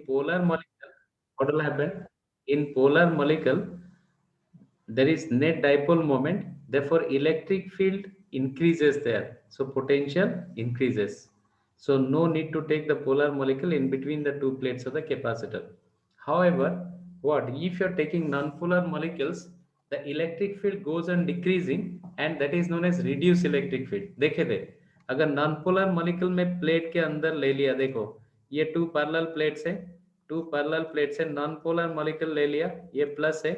polar molecule, what will happen? In polar molecule, there is net dipole moment, therefore electric field increases there, so potential increases. So no need to take the polar molecule in between the two plates of the capacitor. However, what if you're taking non-polar molecules, the electric field goes on decreasing, and that is known as reduced electric field. देखे थे, अगर non polar molecule में plate के अंदर ले लिया, देखो ये टू पैरेलल प्लेट्स है, टू पैरेलल प्लेट्स है, नॉन पोलर मॉलिक्यूल ले लिया, ये प्लस है,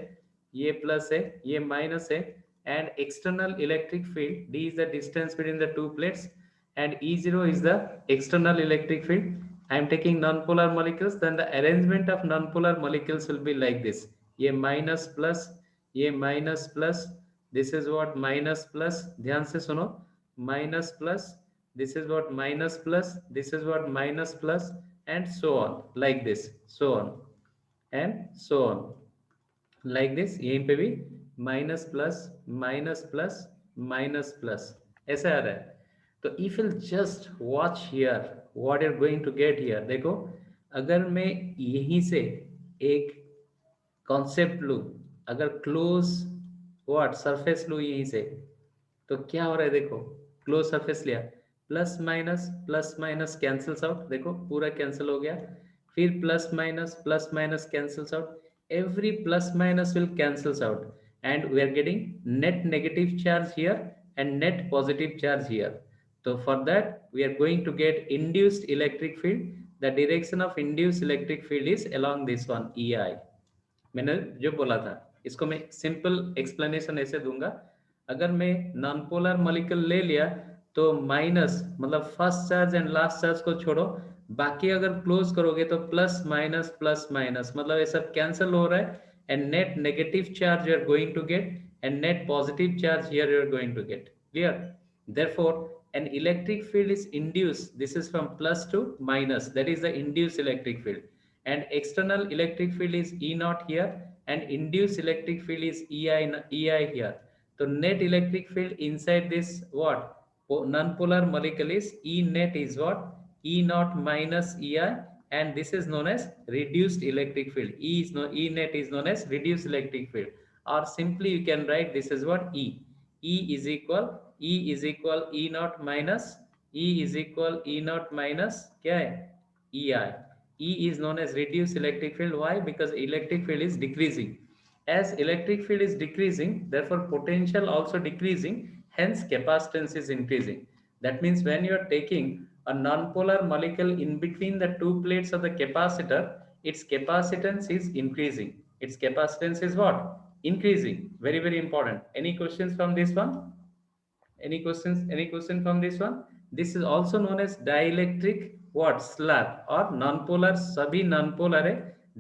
ये प्लस है, ये माइनस है, and external electric field, d is the distance between the two plates, and E0 is the external electric field. I am taking non-polar molecules, then the arrangement of non-polar molecules will be like this. ये minus plus, ये minus plus, this is what minus plus, ध्यान से सुनो, minus plus, this is what minus plus, this is what minus plus, and so on, like this, so on, and so on, like this. यहीं पे भी minus plus minus plus minus plus ऐसा आ रहा है. तो if you just watch here what are going to get here, देखो अगर मैं यहीं से एक कॉन्सेप्ट लूं, अगर क्लोज व्हाट सरफेस लूं यहीं से, तो क्या हो रहा है, देखो क्लोज सरफेस लिया, प्लस माइनस कैंसल्स आउट, देखो पूरा कैंसिल हो गया, फिर plus minus cancels out, every plus minus will cancels out, and we are getting net negative charge here and net positive charge here. So for that we are going to get induced electric field. The direction of induced electric field is along this one, ei. मैंने जो बोला था, इसको मैं simple explanation ऐसे दूंगा, अगर मैं नॉन पोलर मॉलिक्यूल ले लिया तो माइनस मतलब first charge and last charge को छोड़ो, बाकी अगर क्लोज करोगे तो प्लस माइनस मतलब ये सब कैंसिल हो रहा है, and net negative charge you are going to get and net positive charge here you are going to get. Clear? Therefore an electric field is induced, this is from plus to minus, that is the induced electric field, and external electric field is E naught here, and induced electric field is EI here. So net electric field inside this what non-polar molecule is E net is what E naught minus EI, and this is known as reduced electric field. E net is known as reduced electric field, or simply you can write this is what E is equal E naught minus E is equal E naught minus क्या है EI. E is known as reduced electric field. Why? Because electric field is decreasing. As electric field is decreasing, therefore potential also decreasing, hence capacitance is increasing. That means when you are taking a non-polar molecule in between the two plates of the capacitor, its capacitance is increasing. Its capacitance is what? Increasing. Very, very important. Any questions from this one? Any questions? Any question from this one? This is also known as dielectric what slab or non-polar. सभी non-polar है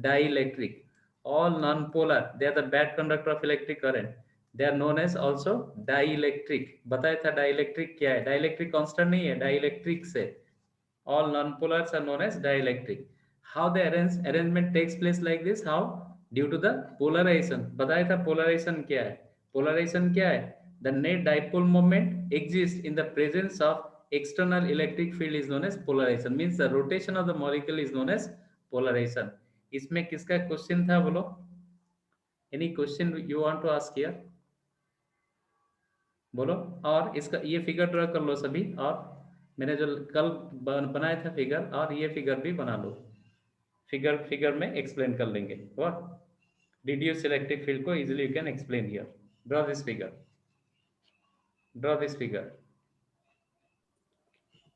dielectric. All non-polar they are the bad conductor of electric current. They are known as also dielectric. बताया था dielectric क्या है? Dielectric constant नहीं है, dielectric से. All non-polars are known as dielectric. How the arrangement takes place like this? How? Due to the polarization. बताया था polarization क्या है? Polarization क्या है? The net dipole moment exists in the presence of external electric field is known as polarization. Means the rotation of the molecule is known as polarization. इसमें किसका question था बोलो? Any question you want to ask here? बोलो. और इसका ये figure draw कर लो सभी, और मैंने जो कल बनाया था फिगर, और ये फिगर भी बना लो. फिगर में एक्सप्लेन कर लेंगे. वाह, reduced electric field को easily you can explain here. Draw this figure. Draw this figure.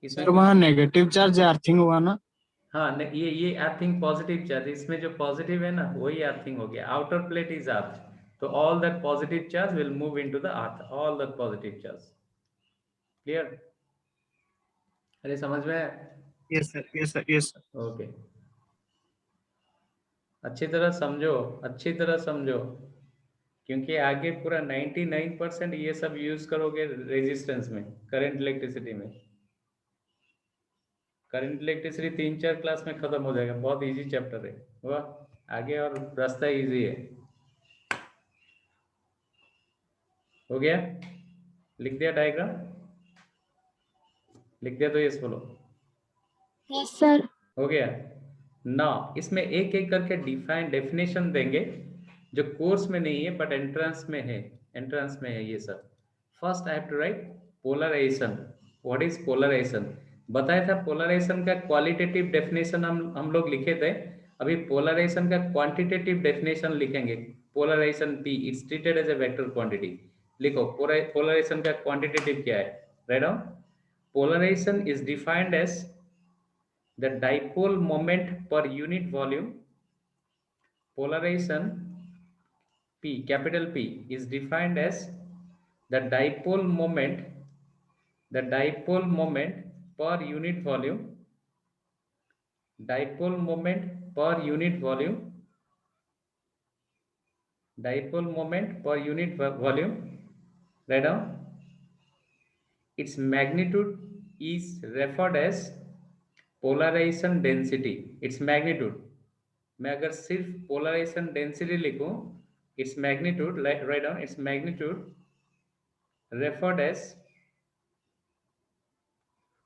Sir वहाँ नेगेटिव चार्ज अर्थिंग हुआ ना? हाँ, ये अर्थिंग पॉजिटिव चार्ज, इसमें जो पॉजिटिव है ना वही अर्थिंग हो गया. आउटर प्लेट इज अर्थ, तो all that positive charge will move into the earth, all that positive charge. Clear? अरे समझ में? Yes sir, yes sir, yes sir. Okay, अच्छी तरह समझो, अच्छी तरह समझो, क्योंकि आगे पूरा 99% ये सब यूज करोगे रेजिस्टेंस में, करंट इलेक्ट्रिसिटी में. करंट इलेक्ट्रिसिटी 3-4 क्लास में खत्म हो जाएगा, बहुत इजी चैप्टर है. वाह, आगे और रास्ता इजी है. हो गया? लिख दिया डायग्राम? लिख दिया तो यस बोलो. Yes sir. हो गया? ना इसमें एक एक करके डेफिनेशन देंगे जो कोर्स में नहीं है बट एंट्रेंस में है, एंट्रेंस में है ये सब। First I have to write polarization. What is polarization? बताया था पोलराइजेशन का क्वालिटेटिव डेफिनेशन हम लोग लिखे थे। अभी पोलराइजेशन का क्वांटिटेटिव डेफिनेशन लिखेंगे। Polarization P it's treated as a vector quantity. लिखो पोलराइजेशन का क्वांटिटेटिव क्या है, right down. Polarization is defined as the dipole moment per unit volume. Polarization P, capital P, is defined as the dipole moment, the dipole moment per unit volume, dipole moment per unit volume, dipole moment per unit volume, right now its magnitude is referred as polarization density. its magnitude, मैं अगर सिर्फ polarisation density लिखूं, its magnitude, write down its magnitude referred as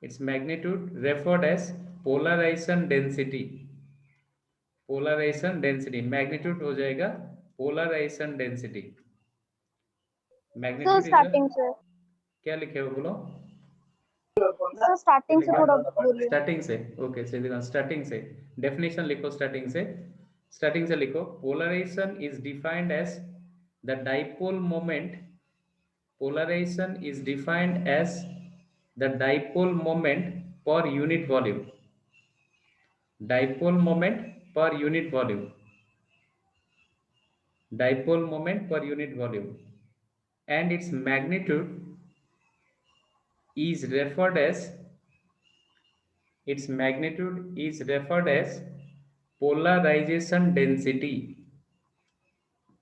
its magnitude referred as polarization density. polarization density magnitude हो जाएगा polarization density। Sir magnitude is starting से क्या लिखे हो बोलो? सर स्टार्टिंग से थोड़ा बोलिए। स्टार्टिंग से, ओके चलिए स्टार्टिंग से डेफिनेशन लिखो। स्टार्टिंग से लिखो। Polarization is defined as the dipole moment. Polarization is defined as the dipole moment per unit volume. Dipole moment per unit volume. Dipole moment per unit volume. And its magnitude is referred as polarization density.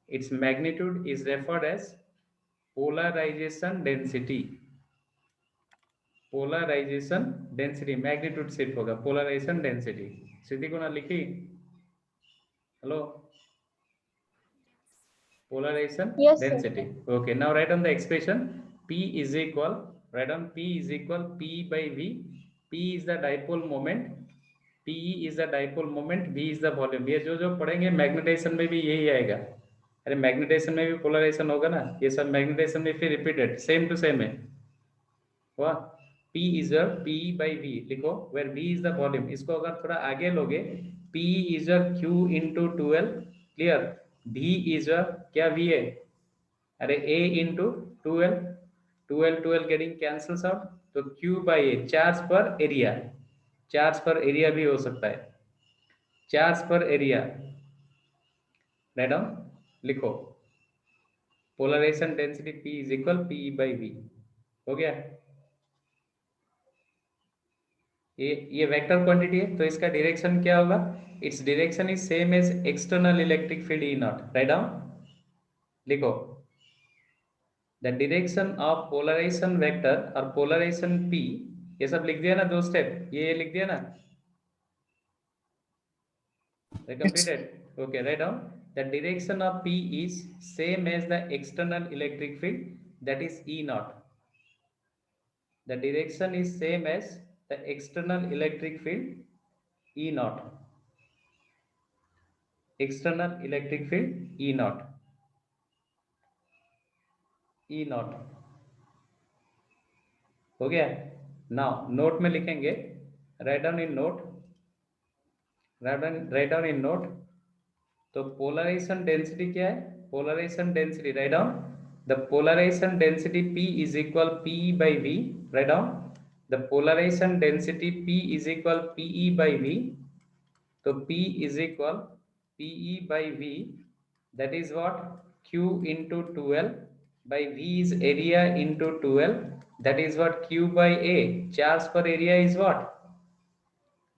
Its magnitude is referred as polarization density. Polarization density magnitude सिर्फ होगा polarization density. Siddhi को ना लिखी? Hello, polarization Yes, sir. Density. Okay, now right on the expression P is equal, right on P is equal P by V। P is the dipole moment, P is the dipole moment, V is the volume. ये जो जो पढ़ेंगे magnetisation में भी यही आएगा। अरे magnetisation में भी पोलराइजेशन होगा ना, ये सब मैग्नेटाइजेशन में फिर रिपीटेड सेम टू सेम है। वाह, P is a P by V लिखो, where V is the volume। इसको अगर थोड़ा आगे लोगे, P is a Q into 12, clear. V is a क्या V है? अरे A into 12, 12 getting cancels out, तो Q by A, charge per area. Charge per area भी हो सकता है, charge per area, right down लिखो। Polarization density P is equal P by V। हो गया? ये वेक्टर क्वांटिटी है, तो इसका डायरेक्शन क्या होगा? Its direction is same as external electric field E not. Write down लिखो, the direction of polarisation vector और पोलराइजेशन P, ये सब लिख दिया ना, दो स्टेप ये लिख दिया ना, completed. Okay, right down the direction of P is same as the external electric field, that is E nought. The direction is same as the external electric field E naught. External electric field E naught. E naught हो गया? Now note में लिखेंगे, right down in note, right down in note. तो polarisation density क्या है? Polarization density, right down the polarization density P is equal P by V। Right down the polarization density P is equal PE by V। तो P is equal PE by V, that is what? Q into 12 by V is area into 12, that is what? Q by A। Charge per area is what?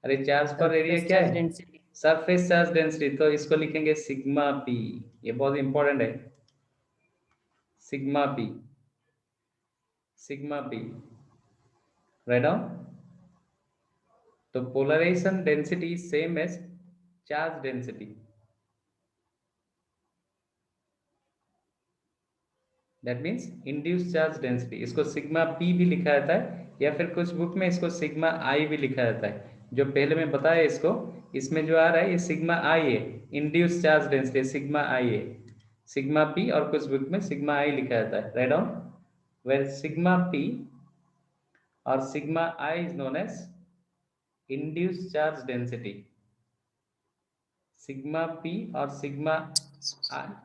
अरे charge per area क्या है? Surface charge density. तो इसको लिखेंगे sigma P। ये बहुत important है, sigma P, sigma P, write down. तो polarisation density same as charge density, that means induce charge density. इसको सिग्मा P भी लिखा जाता है, या फिर कुछ बुक में इसको सिग्मा I भी लिखा जाता है। जो पहले मैं बताया इसको इसमें जो आ रहा है ये सिग्मा आई है, इंड्यूस चार्ज डेंसिटी सिग्मा आई है, सिग्मा पी और कुछ बुक में सिग्मा आई लिखा जाता है, right down, where sigma P और sigma I is known as induce charge density, sigma P और sigma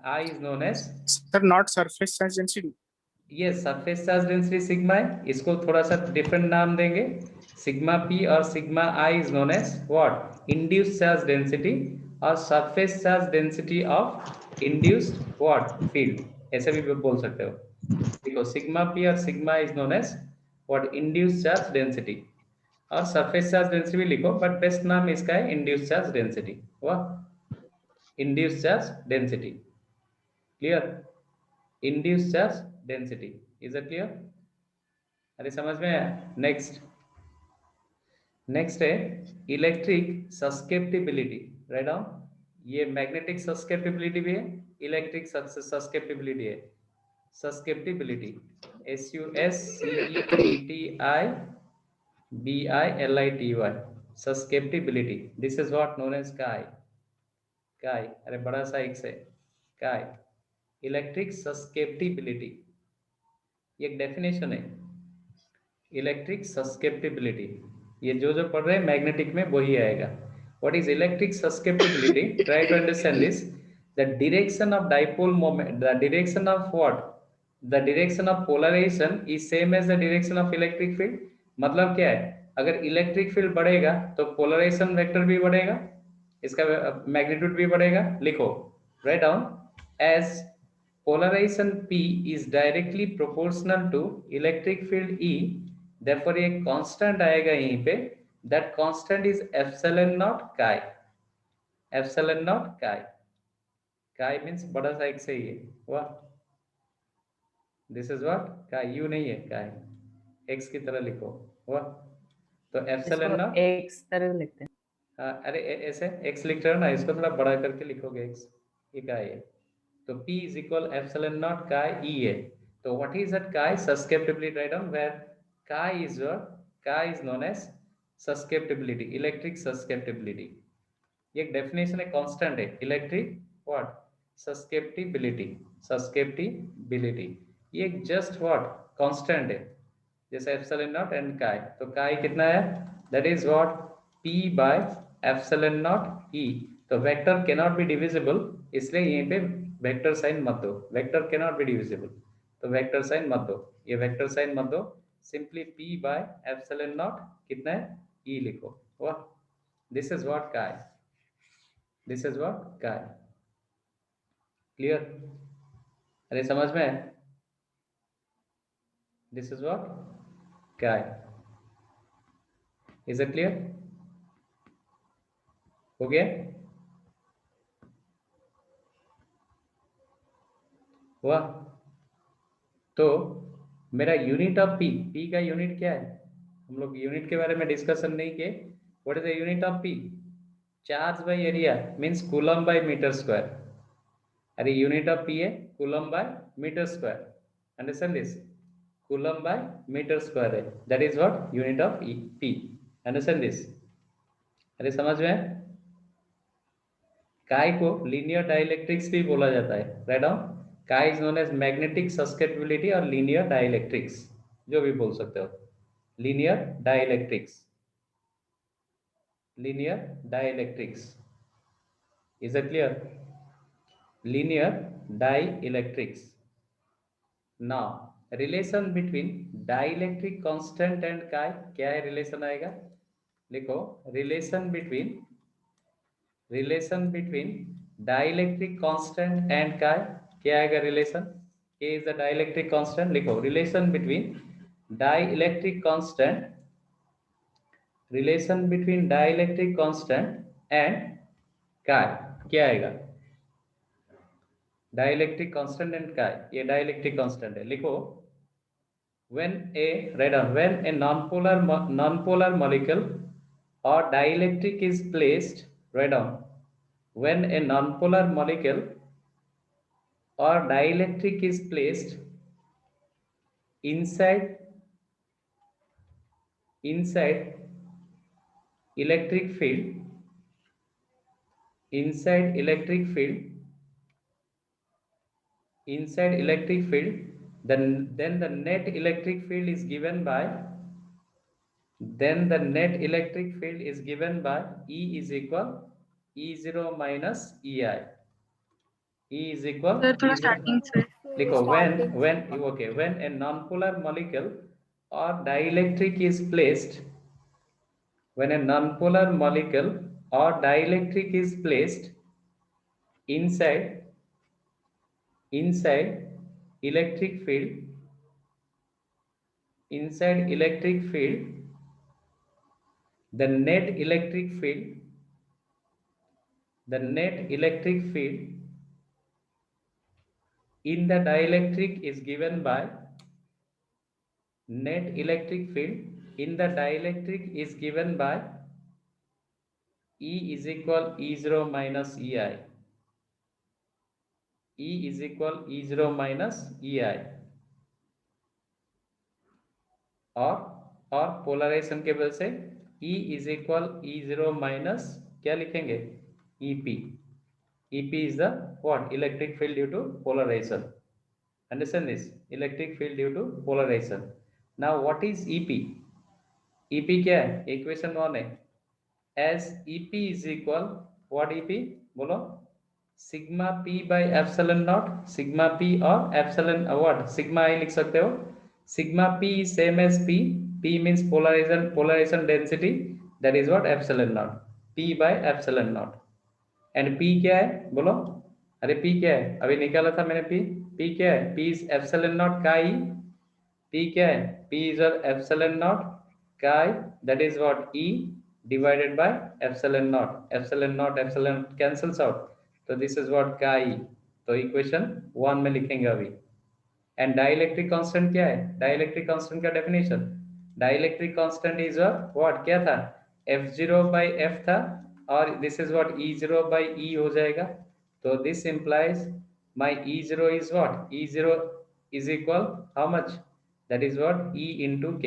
I is known as, Sir, not surface charge density. ये सरफेस चार्ज डेंसिटी सिग्मा है, इसको थोड़ा सा डिफरेंट नाम देंगे, सिग्मा पी और sigma I is known as what, induced charge density और surface charge density of induced what field, ऐसे भी बोल सकते हो। देखो सिग्मा पी और sigma is known as what, induced charge density, और सरफेस चार्ज डेंसिटी भी लिखो, बट बेस्ट नाम इसका है इंड्यूस्ड चार्ज डेंसिटी, वाह, induced charge density, clear, induced charge density, is it clear? अरे समझ में आया? नेक्स्ट है इलेक्ट्रिक सस्केप्टिबिलिटी, राइट डाउन, ये मैग्नेटिक सस्केप्टिबिलिटी भी है, इलेक्ट्रिक सस्केप्टिबिलिटी है, susceptibility SUSCEPTIBILITY, susceptibility, this is what known as काय, काय, अरे बड़ा सा एक से काय, इलेक्ट्रिक सस्केप्टिबिलिटी, ये एक डेफिनेशन है, इलेक्ट्रिक सस्केप्टिबिलिटी, ये जो जो पढ़ रहे हैं मैग्नेटिक में वही आएगा। What is electric susceptibility? Try to understand this, the direction of dipole moment, the direction of what, the direction of polarisation is same as the direction of electric field. मतलब क्या है, अगर इलेक्ट्रिक फील्ड बढ़ेगा तो polarization vector भी बढ़ेगा, इसका magnitude भी बढ़ेगा, लिखो, right down, as polarization P is directly proportional to electric field E, therefore एक कांस्टेंट आएगा यहीं पे, that constant is epsilon naught chi, epsilon naught chi, chi means बड़ा सा एक से ही है, वाह, this is what chi, u नहीं है chi, x की तरह लिखो, वाह, तो epsilon naught एक्स तरह लिखते हैं। अरे ऐसे x लिख रहे हो ना, इसको थोड़ा बड़ा करके लिखोगे x, ये क्या है, तो P is equal epsilon naught chi E है, तो what is that chi? Susceptibility, right on, where chi is what, chi is known as susceptibility, electric susceptibility, ये एक डेफिनेशन है, कांस्टेंट है, इलेक्ट्रिक व्हाट, सस्केप्टिबिलिटी, सस्केप्टिबिलिटी, ये एक just what constant है, जैसे एप्सिलॉन नॉट एंड काई, तो काई कितना है, that is what p by epsilon not e, तो vector can not be divisible, इसलिए यहीं पे वेक्टर साइन मत दो, vector can not be divisible, तो वेक्टर साइन मत दो, ये वेक्टर साइन मत दो, simply p by epsilon not कितना है, e लिखो, वाह, दिस इज व्हाट काई, दिस इज व्हाट काई, क्लियर? अरे समझ में है? दिस इज व्हाट काई, इज इट क्लियर? हो गया? वाह, तो मेरा यूनिट ऑफ पी, पी का यूनिट क्या है, हम लोग यूनिट के बारे में डिस्कशन नहीं किए, what is the unit of P, charge by area means coulomb by metre square, अरे यूनिट ऑफ पी है coulomb by metre square, understand this, coulomb by metre square है, that is what unit of P, understand this, अरे समझ में? काय को linear dielectrics भी बोला जाता है, राइट डाउन, काय is known as magnetic susceptibility और लीनियर डाइलेक्ट्रिक्स, जो भी बोल सकते हो, linear dielectrics, linear dielectrics, is it clear? Linear dielectrics, now relation between dielectric constant and काय, क्या है रिलेशन आएगा, लिखो, relation between dielectric constant and chi, क्या आएगा relation, K is the dielectric constant, लिखो, relation between dielectric constant and chi, क्या आएगा, dielectric constant and chi, ये dielectric constant है, लिखो, when a, write down, when a nonpolar molecule or dielectric is placed, write down, when a nonpolar molecule or dielectric is placed inside electric field, inside electric field, then the net electric field is given by E is equal E0 minus EI. E is equal sir थोड़ा E0. Starting से देखो when a non-polar molecule or dielectric is placed, when a non-polar molecule or dielectric is placed inside electric field, the net electric field in the dielectric is given by E is equal E0 minus EI. E is equal E0 minus EI. और polarisation के वजह से E is equal E0 minus क्या लिखेंगे EP. EP is the what? Electric field due to polarization. Understand this? Electric field due to polarization. Now what is EP? EP क्या है? Equation 1 है. As EP is equal what EP? बोलो sigma P by epsilon naught. Sigma P और epsilon what? Sigma I लिख सकते हो. Sigma P is same as P. P means polarization density. That is what? Epsilon naught. P by epsilon naught. And P क्या है? बोलो. अरे P क्या है? अभी निकाला था मैंने P. P क्या है? P is epsilon naught chi. P क्या है? P is epsilon naught chi. That is what? E divided by epsilon naught. Epsilon cancels out. So this is what chi. तो equation 1 में लिखेंगे अभी. एंड डाइलेक्ट्रिक कांस्टेंट क्या है? Dielectric constant का definition, dielectric constant is what? क्या था? F0 by F था और this is what? E0 by E हो जाएगा. तो this implies my E0 is what? E0 is equal how much? That is what? E into K.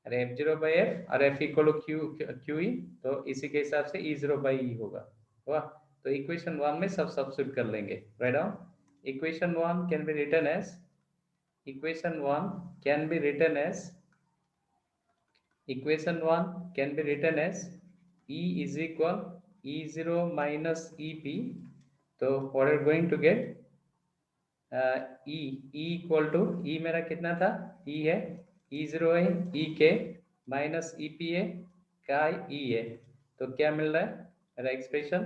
अरे F0 by F और F equal to QE, तो इसी के हिसाब से E0 by E होगा. वाह. तो इक्वेशन 1 में सब सब्स्टिट्यूट कर लेंगे. Write down. Equation 1 can be written as E is equal E0 minus EP. तो what are going to get? E equal to E मेरा कितना था? E है, E0 है, EK minus EP है, chi E है. तो क्या मिल रहा है मेरा expression?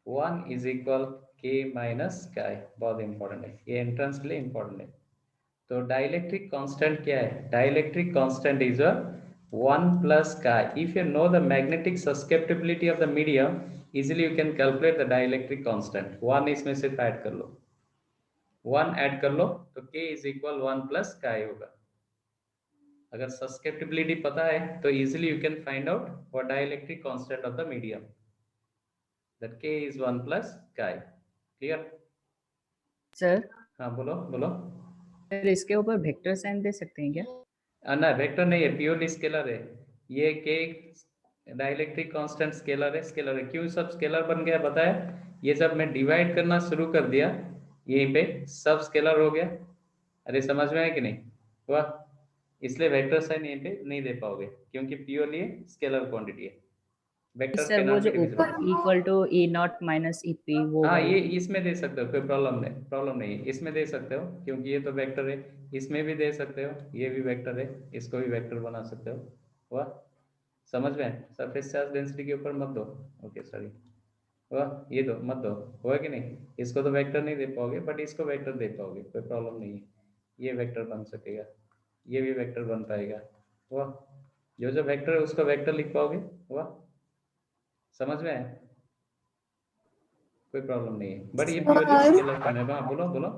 1 is equal K minus chi. बहुत इंपॉर्टेंट है ये, एंट्रेंस के लिए इंपॉर्टेंट है. तो डाइलेक्ट्रिक कांस्टेंट क्या है? Dielectric constant is 1 plus chi. If you know the magnetic susceptibility of the medium, easily you can calculate the dielectric constant. 1 इसमें सिर्फ ऐड कर लो, 1 ऐड कर लो तो K is equal 1 plus chi होगा. अगर susceptibility पता है तो easily you can find out what dielectric constant of the medium. That K is 1 plus chi. Clear? Sir हाँ बोलो बोलो. सर इसके ऊपर वेक्टर साइन दे सकते हैं क्या? ना वेक्टर नहीं है, प्योरली स्केलर है ये. K डाइलेक्ट्रिक कांस्टेंट स्केलर है. क्यों सब स्केलर बन गया बताया? ये जब मैं डिवाइड करना शुरू कर दिया यहीं पे सब स्केलर हो गया. अरे समझ में आया कि नहीं? वाह. इसलिए वेक्टर साइन यहीं पे नहीं दे पाओगे क्योंकि प्योरली स्केलर क्वांटिटी है. वेक्टर सर वो जो ऊपर equal to E nought minus EP वो हाँ ये इसमें दे सकते हो, कोई प्रॉब्लम नहीं. इसमें दे सकते हो क्योंकि ये तो वेक्टर है. इसमें भी दे सकते हो, ये भी वेक्टर है, इसको भी वेक्टर बना सकते हो. वाह. समझ में? सरफेस चार्ज डेंसिटी के ऊपर मत दो. Okay sorry. वाह ये दो मत दो. हुआ कि नहीं? इसको तो वेक्टर नहीं दे पाओगे बट इसको वेक्टर दे पाओगे, कोई प्रॉब्लम नहीं है. ये वेक्टर बन सकेगा, ये भी वेक्टर बन पाएगा. वाह. जो वेक्टर है उसको वेक्टर लिख पाओगे. वाह. समझ में आया? कोई प्रॉब्लम नहीं है बट ये प्योरली स्केलर फॉर्म है. हाँ बोलो बोलो.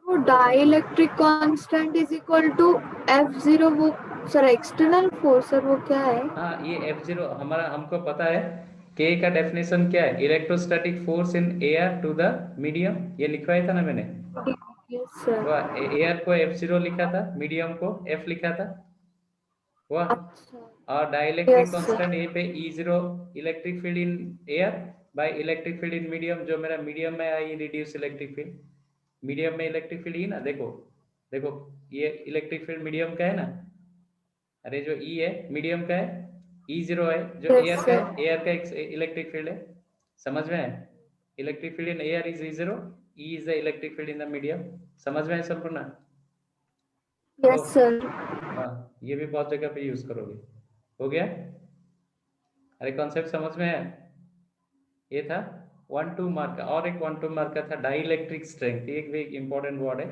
वो dielectric constant is equal to F0. वो सर एक्सटर्नल फोर्स सर वो क्या है? हाँ ये F0 हमारा हमको पता है. K का डेफिनेशन क्या है? Electrostatic force in air to the medium. ये लिखवाया था ना मैंने. Yes sir. वाह. एयर को F0 लिखा था, मीडियम को F लिखा था. वाह. अच्छा. और डाइलेक्ट्रिक Yes, sir. कांस्टेंट यहीं पे E0 electric field in air by electric field in medium, जो मेरा मीडियम में आई रिड्यूस इलेक्ट्रिक फील्ड, मीडियम में इलेक्ट्रिक फील्ड ही ना, देखो देखो ये इलेक्ट्रिक फील्ड मीडियम का है ना, अरे जो E है मीडियम का है, E0 है जो Yes, एयर का sir. है, एयर का इलेक्ट्रिक फील्ड है, समझ में है? Electric field in air is E0, E is the electric field in the medium, समझ में है संपूर्ण? Yes, sir. हाँ, ये भी बहुत जगह पे यूज करोगे, हो गया? अरे कॉन्सेप्ट समझ में है? ये था 1-2 मार्क का, और एक 1-2 मार्क का था डाइलेक्ट्रिक स्ट्रेंथ, एक भी इंपॉर्टेंट वर्ड है,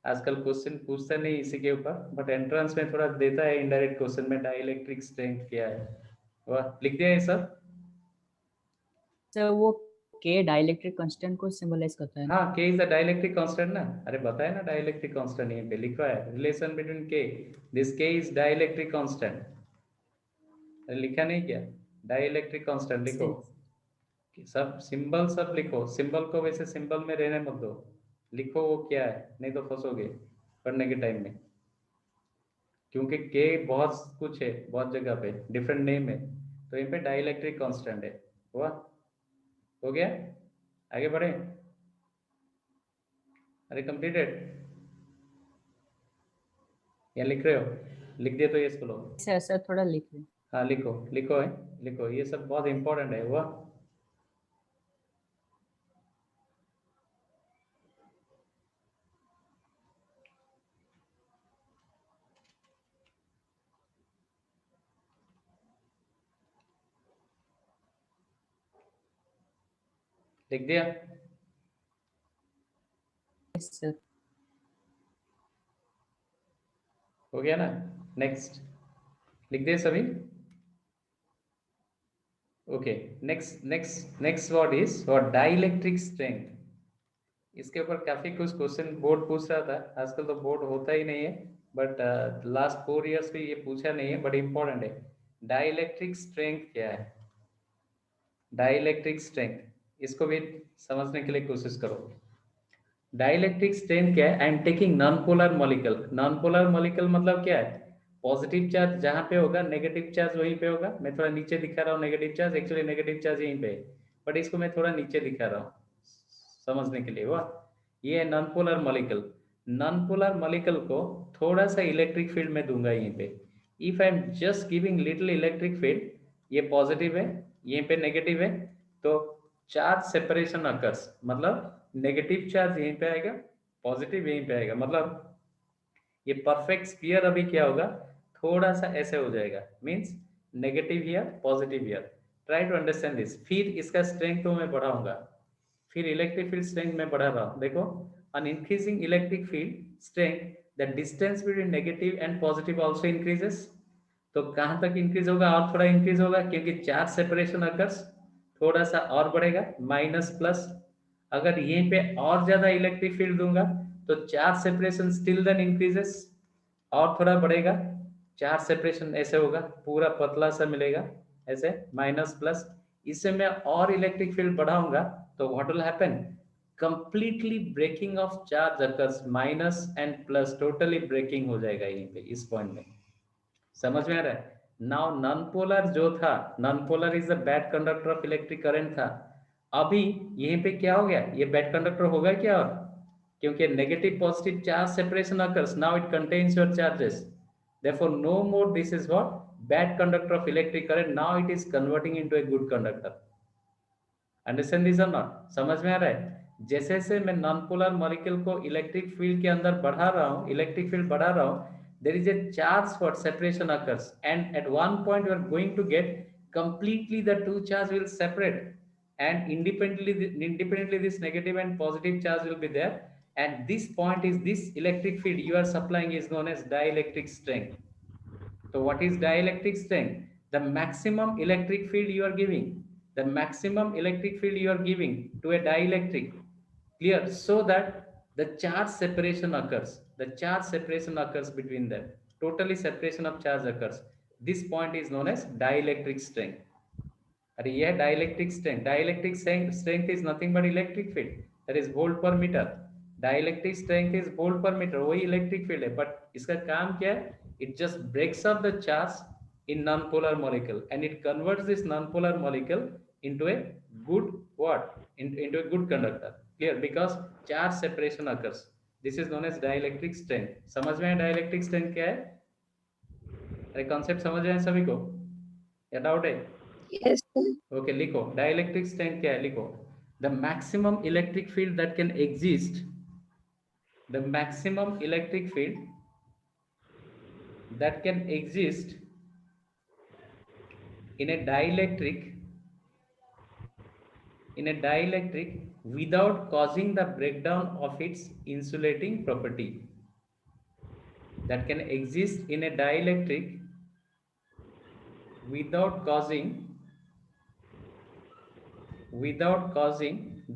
आजकल क्वेश्चन पूछते नहीं इसी के ऊपर, बट एंट्रेंस में थोड़ा देता है इनडायरेक्ट क्वेश्चन में, डाइलेक्ट्रिक स्ट्रेंथ क्या है, वाह लिख दिया ये सब? सर वो के डाइलेक्ट्रिक कांस्टेंट को सिंबलाइज करता है ना? हाँ, के इज द डाइलेक्ट्रिक कांस्टेंट ना, अरे बताया ना डाइलेक्ट्रिक कांस्टेंट, यहीं पे लिखा है रिलेशन बिटवीन के, दिस के इज डाइलेक्ट्रिक कांस्टेंट, अरे लिखा नहीं क्या? डाइलेक्ट्रिक कांस्टेंट लिखो, सब सिंबल सब लिखो, सिंबल को वैसे सिंबल में रहने मत दो, लिखो वो क्या है, नहीं तो फंसोगे पढ़ने के टाइम में, क्योंकि के बहुत कुछ है, बहुत जगह पे डिफरेंट नेम है, तो यहाँ पे डाइलेक्ट्रिक कांस्टेंट है, हुआ? हो गया? आगे बढ़े? अरे कंप्लीटेड या लिख रहे हो? लिख दिए तो ये इसको लो, सर सर थोड़ा लिख लें। हाँ लिखो लिखो है, लिखो, ये सब बहुत इंपॉर्टेंट है, हुआ? लिख दिया? Yes sir. हो गया ना? नेक्स्ट लिख दिए सभी? Okay, next next next word is what? Dielectric strength. इसके ऊपर काफी कुछ क्वेश्चन बोर्ड पूछ रहा था, आजकल तो बोर्ड होता ही नहीं है, बट लास्ट 4 इयर्स भी ये पूछा नहीं है, बट इंपॉर्टेंट है। डाइलेक्ट्रिक स्ट्रेंथ क्या है? डाइलेक्ट्रिक स्ट्रेंथ, इसको भी समझने के लिए कोशिश करो। डाइलेक्ट्रिक स्ट्रेंथ क्या है? I am taking non polar molecule. Non polar molecule मतलब क्या है? पॉजिटिव चार्ज जहां पे होगा, नेगेटिव चार्ज वहीं पे होगा। मैं थोड़ा नीचे दिखा रहा हूँ negative charge, actually negative charge यहीं पे है, बट इसको मैं थोड़ा नीचे दिखा रहा हूँ समझने के लिए। वाह, ये है non polar molecule. Non polar molecule को थोड़ा सा इलेक्ट्रिक फील्ड में दूंगा यहीं पे। If I am just giving little electric field, ये पॉजिटिव है, यहीं पे नेगेटिव है, तो चार्ज सेपरेशन अकर्स, मतलब नेगेटिव चार्ज यहीं पे आएगा, पॉजिटिव यहीं पे आएगा, मतलब ये परफेक्ट स्फीयर अभी क्या होगा, थोड़ा सा ऐसे हो जाएगा, means negative here positive here. Try to understand this. फिर इसका स्ट्रेंथ तो मैं बढ़ाऊंगा, फिर इलेक्ट्रिक फील्ड स्ट्रेंथ में बढ़ा रहा हूं, देखो on increasing electric field strength the distance between negative and positive also increases. तो कहां तक इंक्रीज होगा? और थोड़ा इंक्रीज होगा, क्योंकि चार्ज सेपरेशन अकर्स, थोड़ा सा और बढ़ेगा, माइनस प्लस। अगर यहीं पे और ज्यादा इलेक्ट्रिक फील्ड दूंगा तो charge separation still then increases, और थोड़ा बढ़ेगा, चार्ज सेपरेशन ऐसे होगा, पूरा पतला सा मिलेगा ऐसे, माइनस प्लस। इससे मैं और इलेक्ट्रिक फील्ड बढ़ाऊंगा तो what will happen? Completely breaking off charge occurs, minus and plus totally breaking हो जाएगा यहीं पे, इस पॉइंट में। समझ में आ रहा है? नाउ नॉन पोलर जो था, non polar is the bad conductor of electric current था, अभी यहीं पे क्या हो गया? ये बैड कंडक्टर होगा क्या? और क्योंकि negative positive charge separation occurs, now it contains your charges, therefore no more this is what bad conductor of electric current, now it is converting into a good conductor. Understand this और not? समझ में आ रहा है? जैसे जैसे मैं non polar molecule को electric field के अंदर बढ़ा रहा हूँ, इलेक्ट्रिक फील्ड बढ़ा रहा हूँ, there is a charge for separation occurs, and at one point you are going to get completely the two charge will separate, and independently this negative and positive charge will be there, and this point is this electric field you are supplying is known as dielectric strength. So what is dielectric strength? The maximum electric field you are giving, the maximum electric field you are giving to a dielectric, clear, so that the charge separation occurs, the charge separation occurs between them, totally separation of charge occurs. This point is known as dielectric strength. अरे ये है dielectric strength. Dielectric strength is nothing but electric field, that is volt per metre. Dielectric strength is volt per metre, वही electric field है, but इसका काम क्या है? It just breaks up the charge in non-polar molecule, and it converts this non-polar molecule into a good what? Into a good conductor. Clear? Because charge separation occurs. This is known as dielectric strength. समझ में dielectric strength क्या है? अरे concept समझ रहे हैं सभी को? या doubt है? Yes, sir. ओके लिखो डाइलेक्ट्रिक स्ट्रेंथ क्या है लिखो the maximum electric field that can exist the maximum electric field that can exist in a dielectric without causing the breakdown of its insulating property that can exist in a dielectric without causing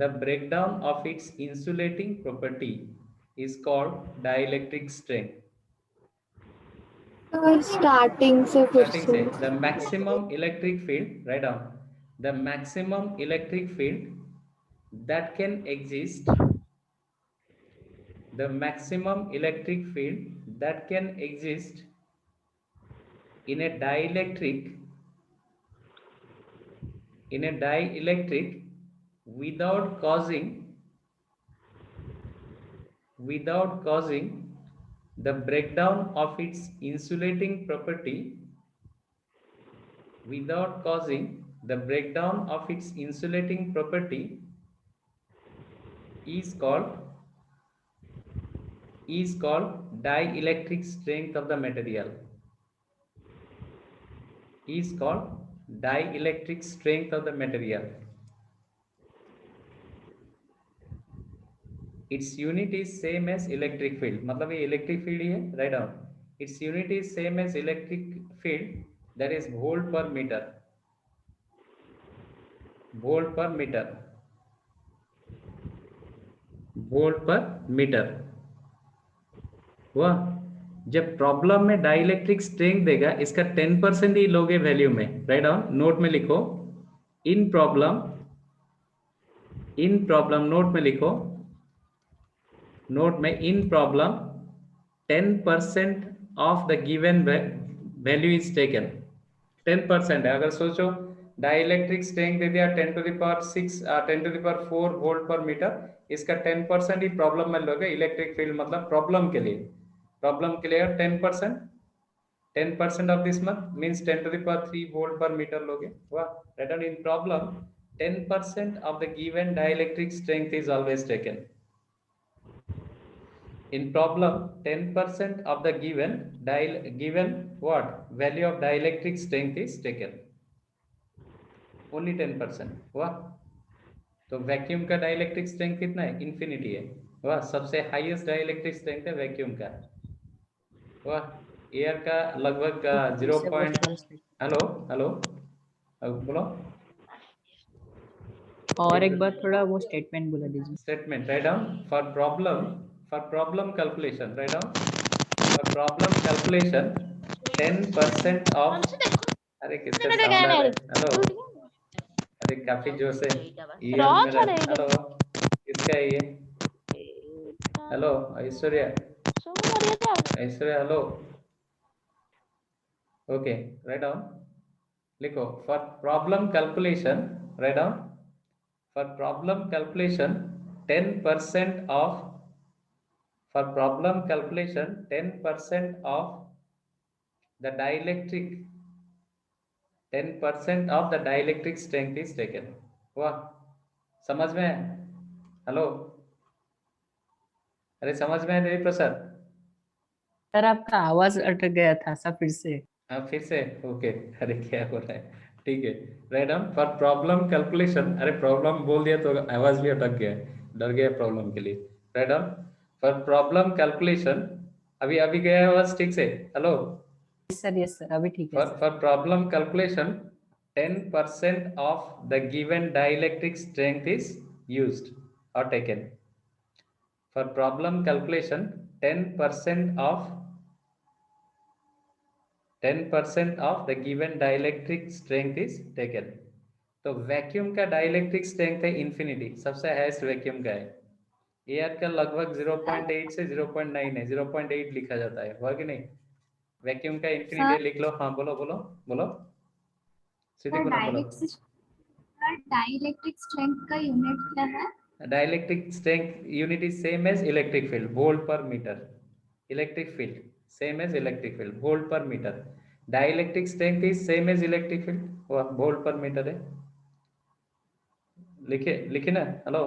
the breakdown of its insulating property is called dielectric strength. Sir, starting से फिर Starting से. से the maximum electric field, write down the maximum electric field that can exist, the maximum electric field that can exist in a dielectric without causing the breakdown of its insulating property is called dielectric strength of the material. Is called dielectric strength of the material. Its unit is same as electric field. मतलब ये electric field ही है. Write down. Its unit is same as electric field, that is volt per meter. Volt per meter. हुआ? जब problem में dielectric strength देगा इसका 10% ही लोगे value में. राइट डाउन नोट में लिखो इन प्रॉब्लम नोट में लिखो नोट में in problem 10% of the given value is taken. 10% है. अगर सोचो डाइलेक्ट्रिक स्ट्रेंथ दे दिया 10 to the power 6 10 to the power 4 volt per metre, इसका 10% ही प्रॉब्लम में लोगे. इलेक्ट्रिक फील्ड मतलब प्रॉब्लम के लिए 10% of this much means 10 to the power 3 volt per meter लोगे. वाह. Write down in problem 10% of the given dielectric strength is always taken. In problem 10% of the given what value of dielectric strength is taken. Only 10%. वाह. तो vacuum का dielectric strength कितना है? Infinity है. वाह. सबसे हाईएस्ट डाइलेक्ट्रिक स्ट्रेंथ है vacuum का. वाह. एयर का लगभग 0. हेलो बोलो. और एक बार थोड़ा वो स्टेटमेंट बोला दीजिए. Statement right down for problem calculation. Write down for problem calculation 10% of. अरे किसका साउंड आ रहा है? हेलो. अरे काफी जोर से हेलो किसका है ये? Hello Aishwarya hello. Okay right down लिखो for problem calculation. Write down for problem calculation 10% of for problem calculation 10% of the dielectric strength is taken. वाह. समझ में है? हेलो. अरे समझ में है देवी प्रसाद? सर आपका आवाज अटक गया था सब फिर से. हाँ फिर से. ओके. अरे क्या हो रहा है? ठीक है. Right down for problem calculation. अरे प्रॉब्लम बोल दिया तो आवाज भी अटक गया. डर गया प्रॉब्लम के लिए. Right down for problem calculation. अभी गया आवाज ठीक से? हेलो. यस सर अभी ठीक है. For problem calculation 10% of the given dielectric strength is used or taken. For problem calculation 10% of the given dielectric strength is taken. तो वैक्यूम का डाइलेक्ट्रिक स्ट्रेंथ है इन्फिनिटी. सबसे हाईएस्ट वैक्यूम का है. Air का लगभग 0.8 से 0.9 है. 0.8 लिखा जाता है. हुआ कि नहीं? वैक्यूम का इंफिनिटी लिख लो। हाँ बोलो बोलो बोलो, सिद्धि पूनम बोलो। डाइलेक्ट्रिक स्ट्रेंथ का यूनिट क्या है? Dielectric strength unit is same as electric field, volt per metre. Electric field same as electric field, volt per metre. Dielectric strength is same as electric field, volt per metre है। लिखे लिखे ना, hello,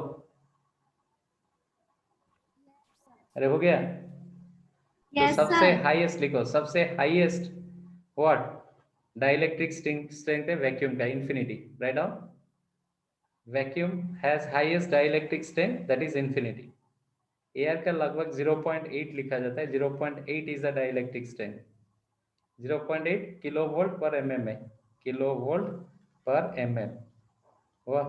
अरे हो गया। तो Yes, सबसे sir. Highest लिखो, सबसे हाईएस्ट व्हाट डाइलेक्ट्रिक स्ट्रेंथ है वैक्यूम का, infinity. Write down, vacuum has highest dielectric strength that is infinity. Air का लगभग 0.8 लिखा जाता है, 0.8 is the dielectric strength. 0.8 kilo volt पर mm है, किलो वोल्ट पर mm, वह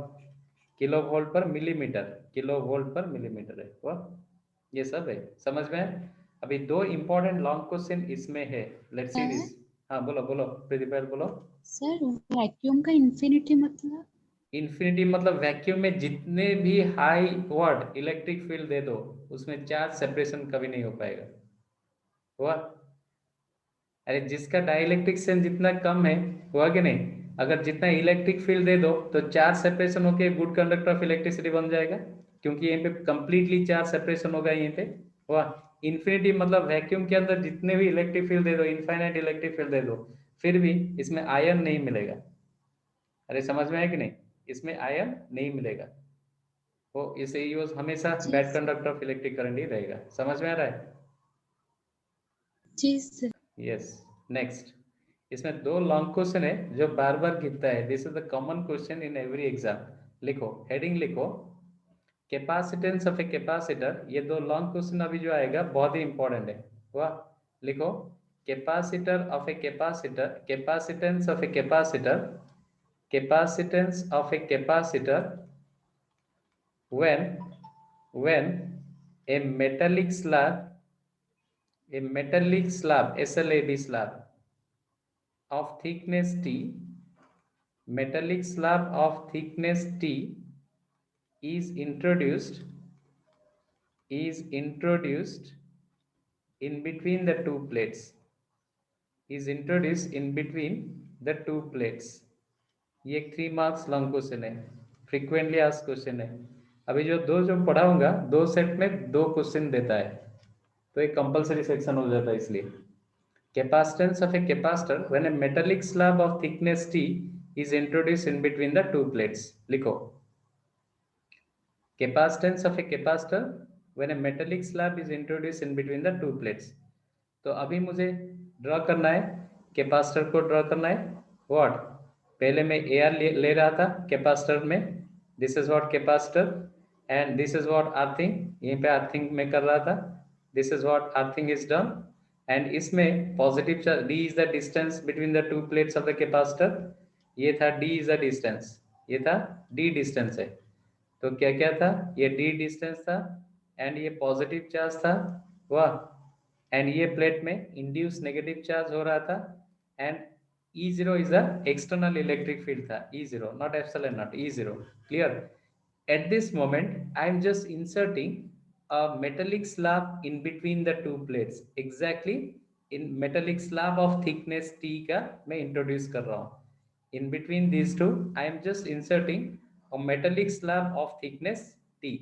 किलो वोल्ट पर मिलीमीटर, किलो वोल्ट पर मिलीमीटर है वह। ये सब है, समझ में है? अभी दो इंपॉर्टेंट लॉन्ग क्वेश्चन इसमें है, लेट्स सी दिस। हाँ बोलो बोलो प्रतिपाल बोलो। सर वैक्यूम का इंफिनिटी मतलब? इंफिनिटी मतलब वैक्यूम में जितने भी हाई वॉट इलेक्ट्रिक फील्ड दे दो उसमें चार्ज सेपरेशन कभी नहीं हो पाएगा। हुआ? अरे जिसका डाइलेक्ट्रिक स्ट्रेंथ जितना कम है, हुआ कि नहीं, अगर जितना इलेक्ट्रिक फील्ड दे दो तो चार्ज सेपरेशन होके गुड कंडक्टर ऑफ इलेक्ट्रिसिटी बन जाएगा, क्योंकि यहाँ पे कंप्लीटली चार्ज सेपरेशन होगा यहीं पे। हुआ? इन्फिनिटी मतलब वैक्यूम के अंदर जितने भी इलेक्ट्रिक फील्ड दे दो, इनफाइनाइट इलेक्ट्रिक फील्ड दे दो, फिर भी इसमें आयन नहीं मिलेगा। अरे समझ में है कि नहीं, इसमें आयन नहीं मिलेगा, वो इसे यूज हमेशा जी बैड sir. Conductor of electric current ही रहेगा। समझ में आ रहा है? जी सर। यस। नेक्स्ट, इसमें दो लॉन्ग क्वेश्चन है जो बार बार गिरता है, this is the common question in every exam. लिखो, हेडिंग लिखो, कैपेसिटेंस ऑफ ए कैपेसिटर। ये दो लॉन्ग क्वेश्चन अभी जो आएगा बहुत ही इंपॉर्टेंट है। वाह, लिखो, capacitor of a capacitor, capacitance of a capacitor, capacitance of a capacitor when a metallic slab, a metallic slab, SLAB slab of thickness T, metallic slab of thickness T is introduced in between the two plates, is introduced in between the two plates। ये 3 marks long question है, frequently asked question है। अभी जो पढ़ाऊंगा, दो set में दो question देता है, तो एक कंपलसरी सेक्शन हो जाता है। इसलिए capacitance of a capacitor when a metallic slab of thickness T is introduced in between the two plates। लिखो, capacitance of a capacitor when a metallic slab is introduced in between the two plates। तो अभी मुझे draw करना है, capacitor को draw करना है। What, पहले मैं एयर ले रहा था कैपेसिटर में, this is what capacitor, and this is what earthing, यहीं पे अर्थिंग में कर रहा था, this is what earthing is done. And इसमें positive charge, d is the distance between the two plates of the capacitor, ये था d इज द डिस्टेंस, ये था d डिस्टेंस है। तो क्या क्या था, ये d डिस्टेंस था, एंड ये पॉजिटिव चार्ज था, वाह, एंड ये प्लेट में इंड्यूस नेगेटिव चार्ज हो रहा था, and E0 is the external electric field था, E0 not epsilon not, E0। Clear? At this moment, I am just inserting a metallic slab in between the two plates, exactly in metallic slab of thickness T का मैं introduce कर रहा हूँ। In between these two, I am just inserting a metallic slab of thickness T,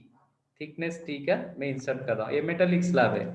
thickness T का मैं insert कर रहा हूँ, ये metallic slab है।